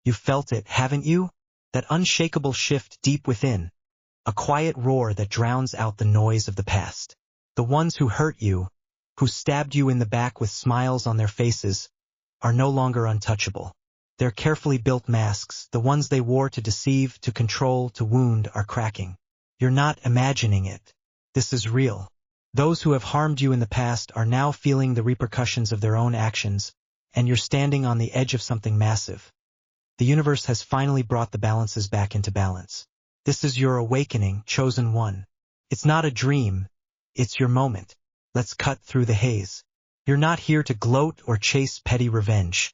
You've felt it, haven't you? That unshakable shift deep within. A quiet roar that drowns out the noise of the past. The ones who hurt you, who stabbed you in the back with smiles on their faces, are no longer untouchable. Their carefully built masks, the ones they wore to deceive, to control, to wound, are cracking. You're not imagining it. This is real. Those who have harmed you in the past are now feeling the repercussions of their own actions, and you're standing on the edge of something massive. The universe has finally brought the balances back into balance. This is your awakening, chosen one. It's not a dream. It's your moment. Let's cut through the haze. You're not here to gloat or chase petty revenge.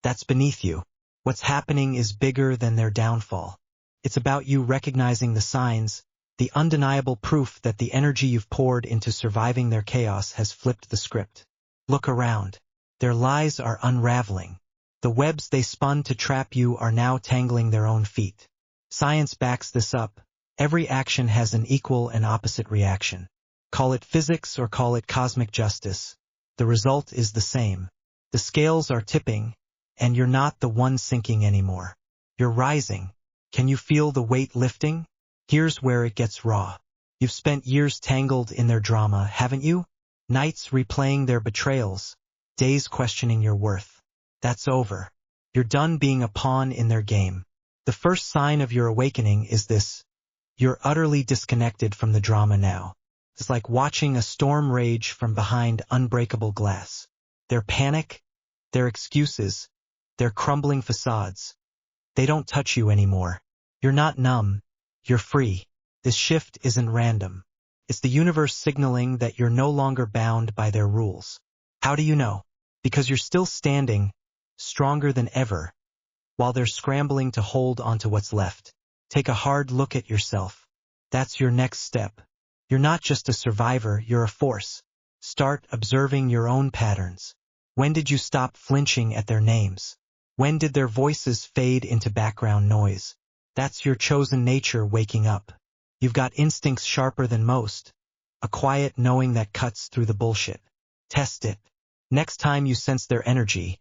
That's beneath you. What's happening is bigger than their downfall. It's about you recognizing the signs, the undeniable proof that the energy you've poured into surviving their chaos has flipped the script. Look around. Their lies are unraveling. The webs they spun to trap you are now tangling their own feet. Science backs this up. Every action has an equal and opposite reaction. Call it physics or call it cosmic justice. The result is the same. The scales are tipping, and you're not the one sinking anymore. You're rising. Can you feel the weight lifting? Here's where it gets raw. You've spent years tangled in their drama, haven't you? Nights replaying their betrayals, days questioning your worth. That's over. You're done being a pawn in their game. The first sign of your awakening is this. You're utterly disconnected from the drama now. It's like watching a storm rage from behind unbreakable glass. Their panic, their excuses, their crumbling facades. They don't touch you anymore. You're not numb. You're free. This shift isn't random. It's the universe signaling that you're no longer bound by their rules. How do you know? Because you're still standing, stronger than ever, while they're scrambling to hold onto what's left. Take a hard look at yourself. That's your next step. You're not just a survivor, you're a force. Start observing your own patterns. When did you stop flinching at their names? When did their voices fade into background noise? That's your chosen nature waking up. You've got instincts sharper than most. A quiet knowing that cuts through the bullshit. Test it. Next time you sense their energy,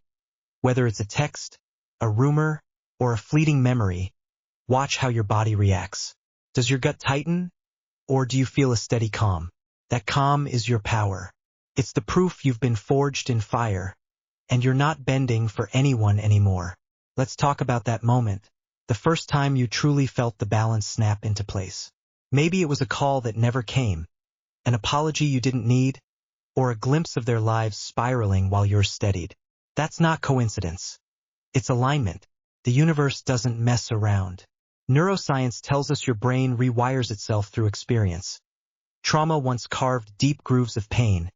whether it's a text, a rumor, or a fleeting memory, watch how your body reacts. Does your gut tighten? Or do you feel a steady calm? That calm is your power. It's the proof you've been forged in fire, and you're not bending for anyone anymore. Let's talk about that moment. The first time you truly felt the balance snap into place. Maybe it was a call that never came, an apology you didn't need, or a glimpse of their lives spiraling while yours steadied. That's not coincidence. It's alignment. The universe doesn't mess around. Neuroscience tells us your brain rewires itself through experience. Trauma once carved deep grooves of pain,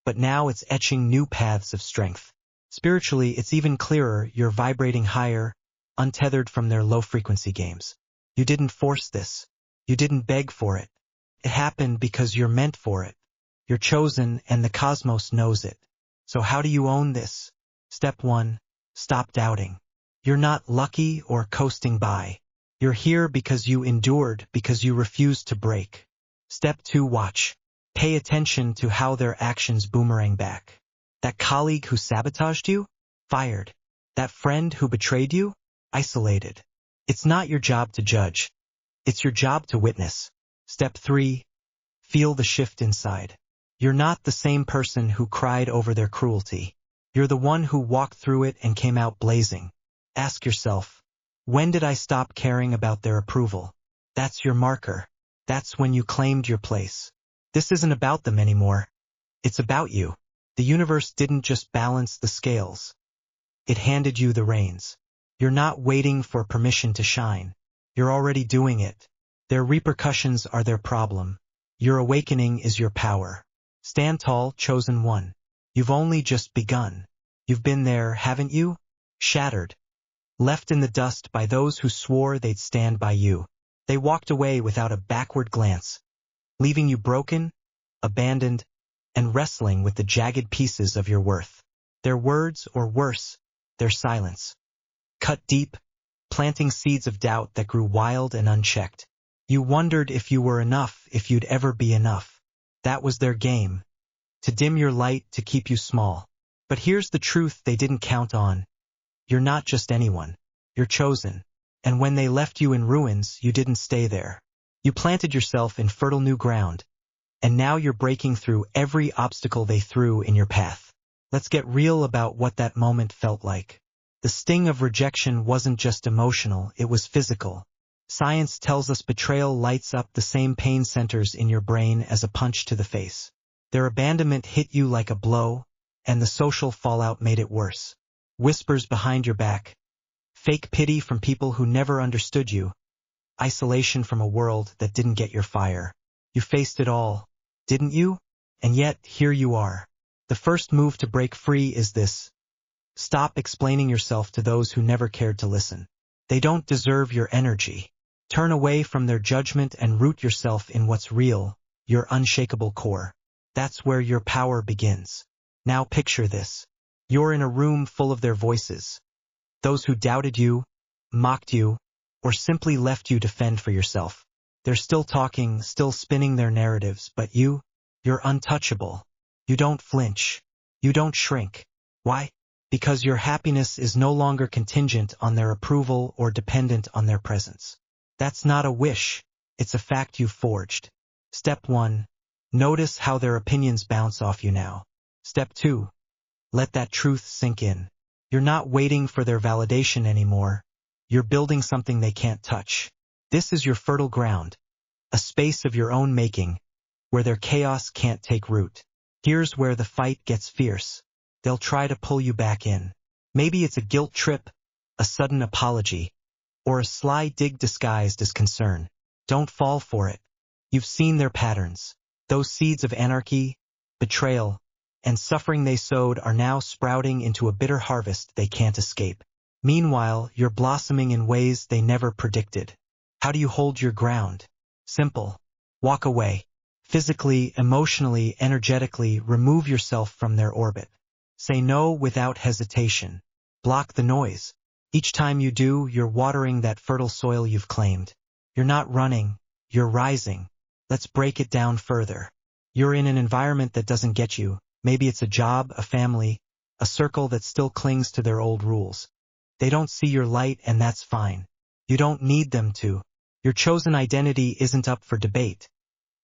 but now it's etching new paths of strength. Spiritually, it's even clearer. You're vibrating higher, untethered from their low-frequency games. You didn't force this. You didn't beg for it. It happened because you're meant for it. You're chosen, and the cosmos knows it. So how do you own this? Step 1. Stop doubting. You're not lucky or coasting by. You're here because you endured, because you refused to break. Step 2. Watch. Pay attention to how their actions boomerang back. That colleague who sabotaged you? Fired. That friend who betrayed you? Isolated. It's not your job to judge. It's your job to witness. Step 3. Feel the shift inside. You're not the same person who cried over their cruelty. You're the one who walked through it and came out blazing. Ask yourself, when did I stop caring about their approval? That's your marker. That's when you claimed your place. This isn't about them anymore. It's about you. The universe didn't just balance the scales. It handed you the reins. You're not waiting for permission to shine. You're already doing it. Their repercussions are their problem. Your awakening is your power. Stand tall, chosen one. You've only just begun. You've been there, haven't you? Shattered. Left in the dust by those who swore they'd stand by you. They walked away without a backward glance, leaving you broken, abandoned, and wrestling with the jagged pieces of your worth. Their words, or worse, their silence, cut deep, planting seeds of doubt that grew wild and unchecked. You wondered if you were enough, if you'd ever be enough. That was their game, to dim your light, to keep you small. But here's the truth they didn't count on. You're not just anyone. You're chosen. And when they left you in ruins, you didn't stay there. You planted yourself in fertile new ground, and now you're breaking through every obstacle they threw in your path. Let's get real about what that moment felt like. The sting of rejection wasn't just emotional, it was physical. Science tells us betrayal lights up the same pain centers in your brain as a punch to the face. Their abandonment hit you like a blow, and the social fallout made it worse. Whispers behind your back, fake pity from people who never understood you, isolation from a world that didn't get your fire. You faced it all, didn't you? And yet, here you are. The first move to break free is this. Stop explaining yourself to those who never cared to listen. They don't deserve your energy. Turn away from their judgment and root yourself in what's real, your unshakable core. That's where your power begins. Now picture this. You're in a room full of their voices. Those who doubted you, mocked you, or simply left you to fend for yourself. They're still talking, still spinning their narratives, but you're untouchable. You don't flinch. You don't shrink. Why? Because your happiness is no longer contingent on their approval or dependent on their presence. That's not a wish. It's a fact you've forged. Step 1. Notice how their opinions bounce off you now. Step 2. Let that truth sink in. You're not waiting for their validation anymore. You're building something they can't touch. This is your fertile ground, a space of your own making, where their chaos can't take root. Here's where the fight gets fierce. They'll try to pull you back in. Maybe it's a guilt trip, a sudden apology, or a sly dig disguised as concern. Don't fall for it. You've seen their patterns. Those seeds of anarchy, betrayal, and suffering they sowed are now sprouting into a bitter harvest they can't escape. Meanwhile, you're blossoming in ways they never predicted. How do you hold your ground? Simple. Walk away. Physically, emotionally, energetically, remove yourself from their orbit. Say no without hesitation. Block the noise. Each time you do, you're watering that fertile soil you've claimed. You're not running, you're rising. Let's break it down further. You're in an environment that doesn't get you. Maybe it's a job, a family, a circle that still clings to their old rules. They don't see your light, and that's fine. You don't need them to. Your chosen identity isn't up for debate.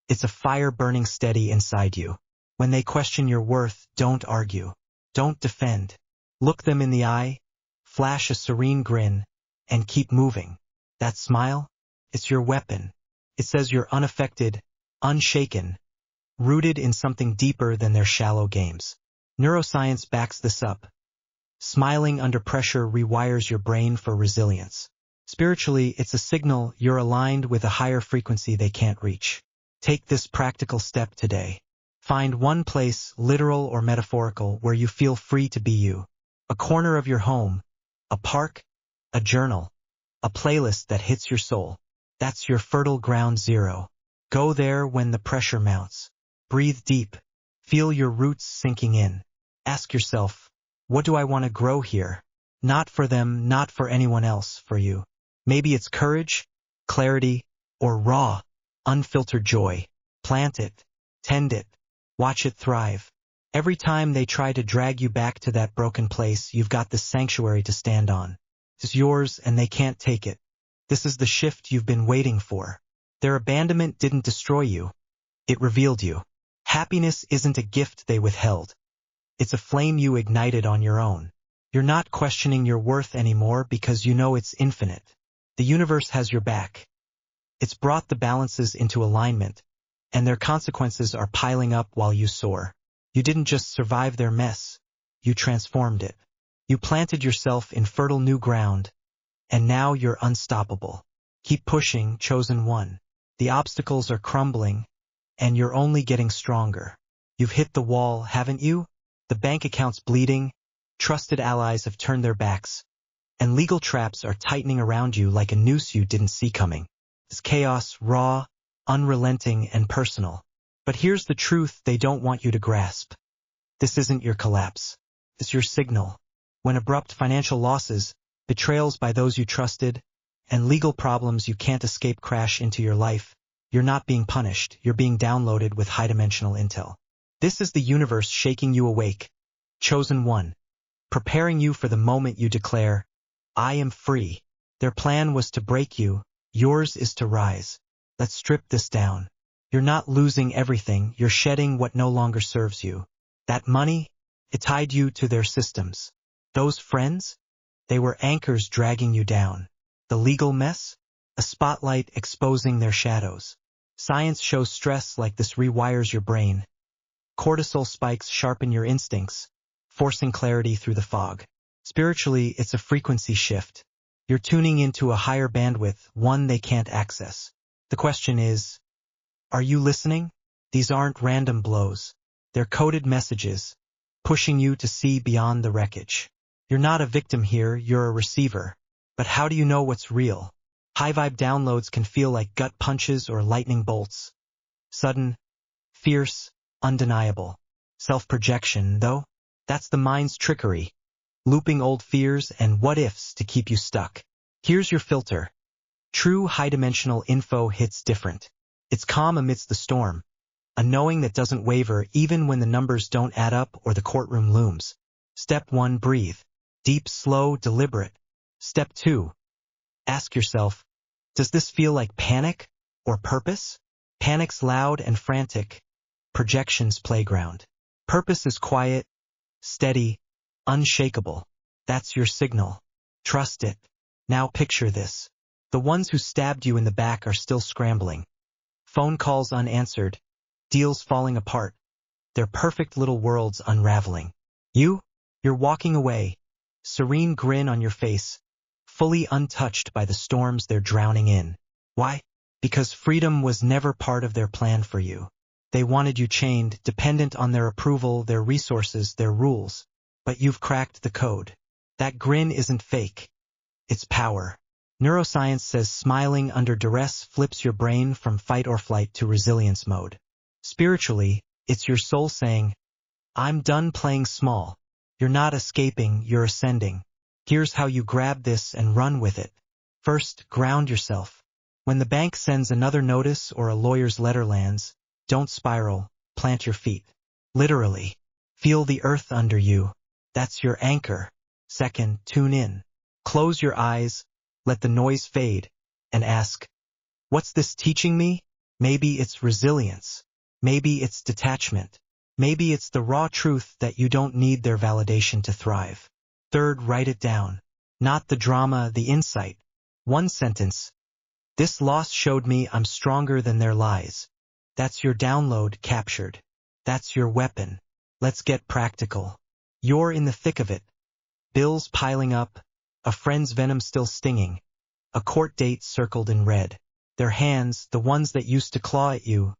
It's a fire burning steady inside you. When they question your worth, don't argue. Don't defend. Look them in the eye, flash a serene grin, and keep moving. That smile? It's your weapon. It says you're unaffected, unshaken, rooted in something deeper than their shallow games. Neuroscience backs this up. Smiling under pressure rewires your brain for resilience. Spiritually, it's a signal you're aligned with a higher frequency they can't reach. Take this practical step today. Find one place, literal or metaphorical, where you feel free to be you. A corner of your home, a park, a journal, a playlist that hits your soul. That's your fertile ground zero. Go there when the pressure mounts. Breathe deep. Feel your roots sinking in. Ask yourself, what do I want to grow here? Not for them, not for anyone else, for you. Maybe it's courage, clarity, or raw, unfiltered joy. Plant it, tend it, watch it thrive. Every time they try to drag you back to that broken place, you've got this sanctuary to stand on. It's yours and they can't take it. This is the shift you've been waiting for. Their abandonment didn't destroy you. It revealed you. Happiness isn't a gift they withheld. It's a flame you ignited on your own. You're not questioning your worth anymore because you know it's infinite. The universe has your back. It's brought the balances into alignment, and their consequences are piling up while you soar. You didn't just survive their mess. You transformed it. You planted yourself in fertile new ground, and now you're unstoppable. Keep pushing, chosen one. The obstacles are crumbling, and you're only getting stronger. You've hit the wall, haven't you? The bank account's bleeding, trusted allies have turned their backs, and legal traps are tightening around you like a noose you didn't see coming. It's chaos, raw, unrelenting, and personal. But here's the truth they don't want you to grasp. This isn't your collapse. It's your signal. When abrupt financial losses, betrayals by those you trusted, and legal problems you can't escape crash into your life, you're not being punished, you're being downloaded with high-dimensional intel. This is the universe shaking you awake. Chosen one. Preparing you for the moment you declare, I am free. Their plan was to break you, yours is to rise. Let's strip this down. You're not losing everything, you're shedding what no longer serves you. That money, it tied you to their systems. Those friends? They were anchors dragging you down. The legal mess? A spotlight exposing their shadows. Science shows stress like this rewires your brain. Cortisol spikes sharpen your instincts, forcing clarity through the fog. Spiritually, it's a frequency shift. You're tuning into a higher bandwidth, one they can't access. The question is, are you listening? These aren't random blows. They're coded messages, pushing you to see beyond the wreckage. You're not a victim here, you're a receiver. But how do you know what's real? High-vibe downloads can feel like gut punches or lightning bolts. Sudden, fierce, undeniable. Self-projection, though? That's the mind's trickery. Looping old fears and what-ifs to keep you stuck. Here's your filter. True high-dimensional info hits different. It's calm amidst the storm. A knowing that doesn't waver even when the numbers don't add up or the courtroom looms. Step 1, breathe. Deep, slow, deliberate. Step 2, ask yourself, does this feel like panic or purpose? Panic's loud and frantic. Projection's playground. Purpose is quiet, steady, unshakable. That's your signal. Trust it. Now picture this. The ones who stabbed you in the back are still scrambling. Phone calls unanswered. Deals falling apart. Their perfect little worlds unraveling. You're walking away. Serene grin on your face. Fully untouched by the storms they're drowning in. Why? Because freedom was never part of their plan for you. They wanted you chained, dependent on their approval, their resources, their rules. But you've cracked the code. That grin isn't fake. It's power. Neuroscience says smiling under duress flips your brain from fight or flight to resilience mode. Spiritually, it's your soul saying, I'm done playing small. You're not escaping, you're ascending. Here's how you grab this and run with it. First, ground yourself. When the bank sends another notice or a lawyer's letter lands, don't spiral, plant your feet. Literally. Feel the earth under you. That's your anchor. Second, tune in. Close your eyes, let the noise fade, and ask, what's this teaching me? Maybe it's resilience. Maybe it's detachment. Maybe it's the raw truth that you don't need their validation to thrive. Third, write it down. Not the drama, the insight. One sentence. This loss showed me I'm stronger than their lies. That's your download captured. That's your weapon. Let's get practical. You're in the thick of it. Bills piling up, a friend's venom still stinging, a court date circled in red. Their hands, the ones that used to claw at you,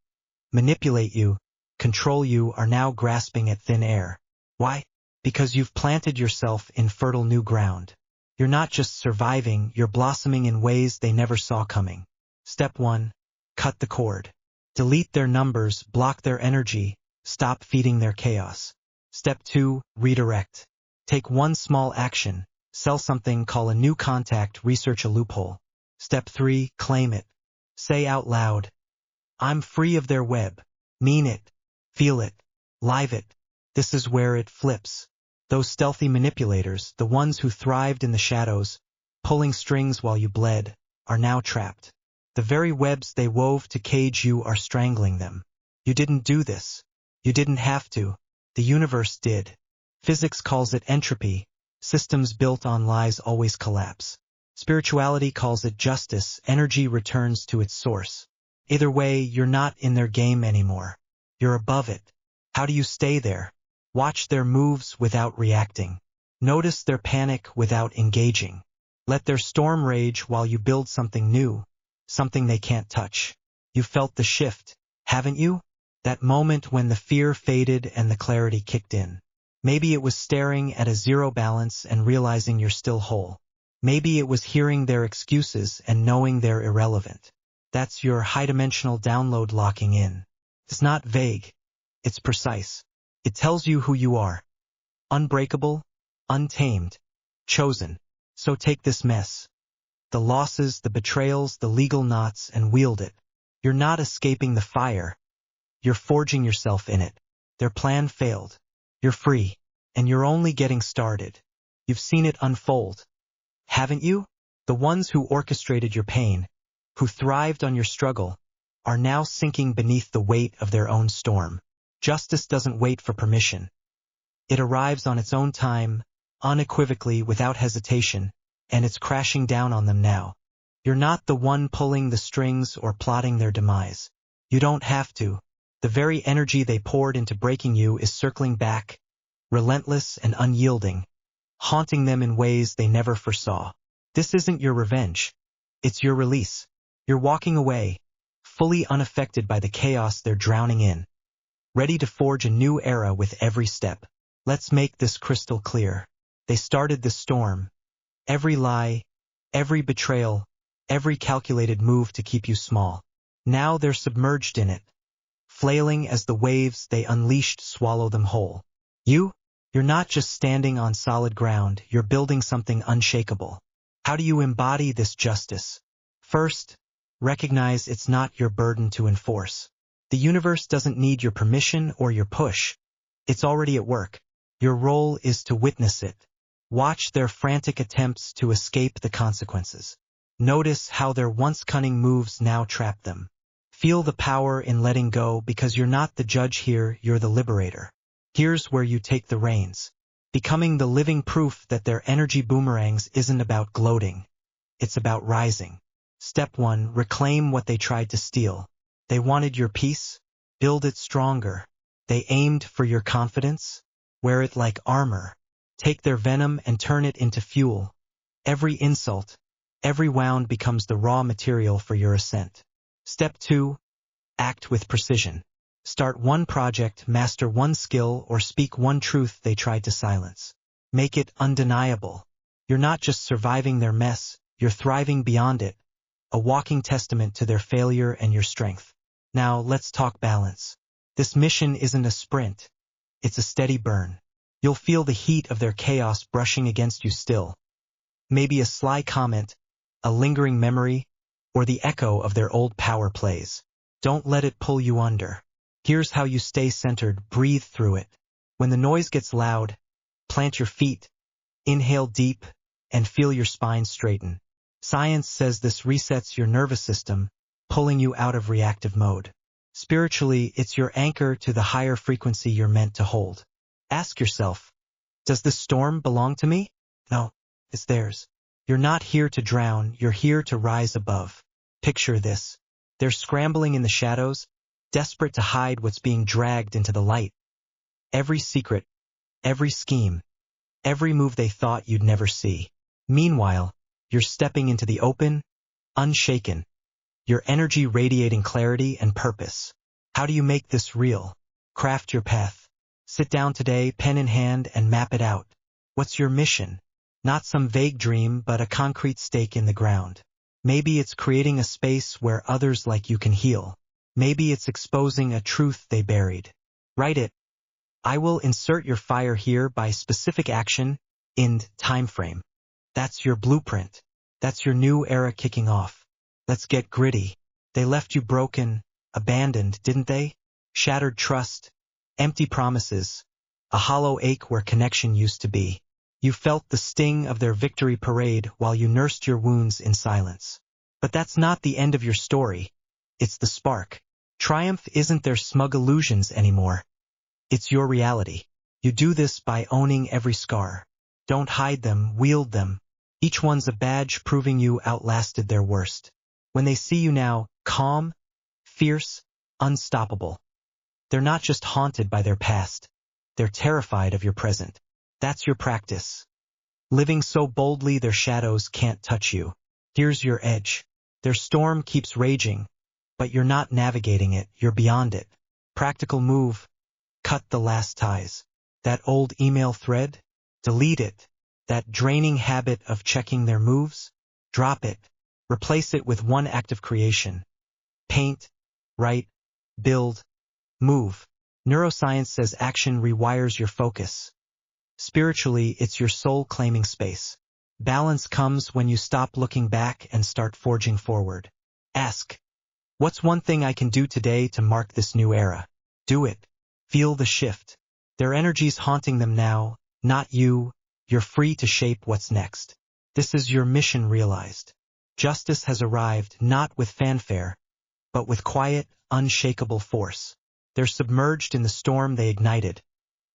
manipulate you, control you, are now grasping at thin air. Why? Because you've planted yourself in fertile new ground. You're not just surviving, you're blossoming in ways they never saw coming. Step 1, cut the cord. Delete their numbers, block their energy, stop feeding their chaos. Step 2, redirect. Take one small action, sell something, call a new contact, research a loophole. Step 3, claim it. Say out loud, I'm free of their web. Mean it. Feel it. Live it. This is where it flips. Those stealthy manipulators, the ones who thrived in the shadows, pulling strings while you bled, are now trapped. The very webs they wove to cage you are strangling them. You didn't do this. You didn't have to. The universe did. Physics calls it entropy. Systems built on lies always collapse. Spirituality calls it justice. Energy returns to its source. Either way, you're not in their game anymore. You're above it. How do you stay there? Watch their moves without reacting. Notice their panic without engaging. Let their storm rage while you build something new, something they can't touch. You felt the shift, haven't you? That moment when the fear faded and the clarity kicked in. Maybe it was staring at a zero balance and realizing you're still whole. Maybe it was hearing their excuses and knowing they're irrelevant. That's your high-dimensional download locking in. It's not vague. It's precise. It tells you who you are. Unbreakable, untamed, chosen. So take this mess. The losses, the betrayals, the legal knots, and wield it. You're not escaping the fire. You're forging yourself in it. Their plan failed. You're free. And you're only getting started. You've seen it unfold. haven't you? The ones who orchestrated your pain, who thrived on your struggle, are now sinking beneath the weight of their own storm. Justice doesn't wait for permission. It arrives on its own time, unequivocally, without hesitation, and it's crashing down on them now. You're not the one pulling the strings or plotting their demise. You don't have to. The very energy they poured into breaking you is circling back, relentless and unyielding, haunting them in ways they never foresaw. This isn't your revenge. It's your release. You're walking away, fully unaffected by the chaos they're drowning in, ready to forge a new era with every step. Let's make this crystal clear. They started the storm. Every lie, every betrayal, every calculated move to keep you small. Now they're submerged in it, flailing as the waves they unleashed swallow them whole. You're not just standing on solid ground, you're building something unshakable. How do you embody this justice? First, recognize it's not your burden to enforce. The universe doesn't need your permission or your push. It's already at work. Your role is to witness it. Watch their frantic attempts to escape the consequences. Notice how their once cunning moves now trap them. Feel the power in letting go, because you're not the judge here, you're the liberator. Here's where you take the reins, becoming the living proof that their energy boomerangs isn't about gloating. It's about rising. Step 1. Reclaim what they tried to steal. They wanted your peace? Build it stronger. They aimed for your confidence? Wear it like armor. Take their venom and turn it into fuel. Every insult, every wound becomes the raw material for your ascent. Step 2. Act with precision. Start one project, master one skill, or speak one truth they tried to silence. Make it undeniable. You're not just surviving their mess, you're thriving beyond it, a walking testament to their failure and your strength. Now let's talk balance. This mission isn't a sprint. It's a steady burn. You'll feel the heat of their chaos brushing against you still. Maybe a sly comment, a lingering memory, or the echo of their old power plays. Don't let it pull you under. Here's how you stay centered. Breathe through it. When the noise gets loud, plant your feet, inhale deep, and feel your spine straighten. Science says this resets your nervous system, pulling you out of reactive mode. Spiritually, it's your anchor to the higher frequency you're meant to hold. Ask yourself, does this storm belong to me? No, it's theirs. You're not here to drown, you're here to rise above. Picture this. They're scrambling in the shadows, desperate to hide what's being dragged into the light. Every secret, every scheme, every move they thought you'd never see. Meanwhile, you're stepping into the open, unshaken, your energy radiating clarity and purpose. How do you make this real? Craft your path. Sit down today, pen in hand, and map it out. What's your mission? Not some vague dream, but a concrete stake in the ground. Maybe it's creating a space where others like you can heal. Maybe it's exposing a truth they buried. Write it. I will insert your fire here by specific action, in time frame. That's your blueprint. That's your new era kicking off. Let's get gritty. They left you broken, abandoned, didn't they? Shattered trust, empty promises, a hollow ache where connection used to be. You felt the sting of their victory parade while you nursed your wounds in silence. But that's not the end of your story. It's the spark. Triumph isn't their smug illusions anymore. It's your reality. You do this by owning every scar. Don't hide them, wield them. Each one's a badge proving you outlasted their worst. When they see you now, calm, fierce, unstoppable, they're not just haunted by their past. They're terrified of your present. That's your practice. Living so boldly their shadows can't touch you. Here's your edge. Their storm keeps raging, but you're not navigating it, you're beyond it. Practical move. Cut the last ties. That old email thread? Delete it. That draining habit of checking their moves? Drop it. Replace it with one act of creation. Paint, write, build, move. Neuroscience says action rewires your focus. Spiritually, it's your soul claiming space. Balance comes when you stop looking back and start forging forward. Ask, what's one thing I can do today to mark this new era? Do it. Feel the shift. Their energy's haunting them now, not you. You're free to shape what's next. This is your mission realized. Justice has arrived not with fanfare, but with quiet, unshakable force. They're submerged in the storm they ignited,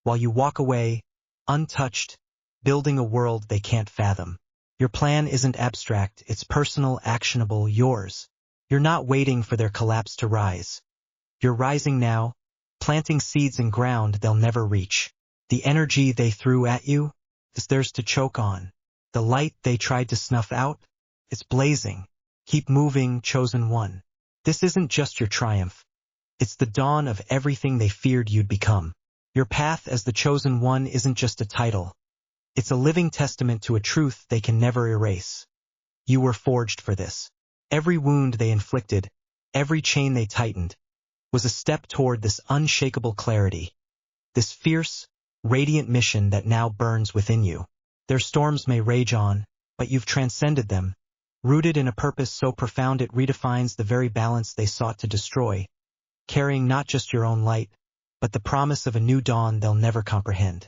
while you walk away, untouched, building a world they can't fathom. Your plan isn't abstract, it's personal, actionable, yours. You're not waiting for their collapse to rise. You're rising now, planting seeds in ground they'll never reach. The energy they threw at you is theirs to choke on. The light they tried to snuff out, it's blazing. Keep moving, chosen one. This isn't just your triumph. It's the dawn of everything they feared you'd become. Your path as the chosen one isn't just a title. It's a living testament to a truth they can never erase. You were forged for this. Every wound they inflicted, every chain they tightened, was a step toward this unshakable clarity. This fierce, radiant mission that now burns within you. Their storms may rage on, but you've transcended them, rooted in a purpose so profound it redefines the very balance they sought to destroy, carrying not just your own light, but the promise of a new dawn they'll never comprehend.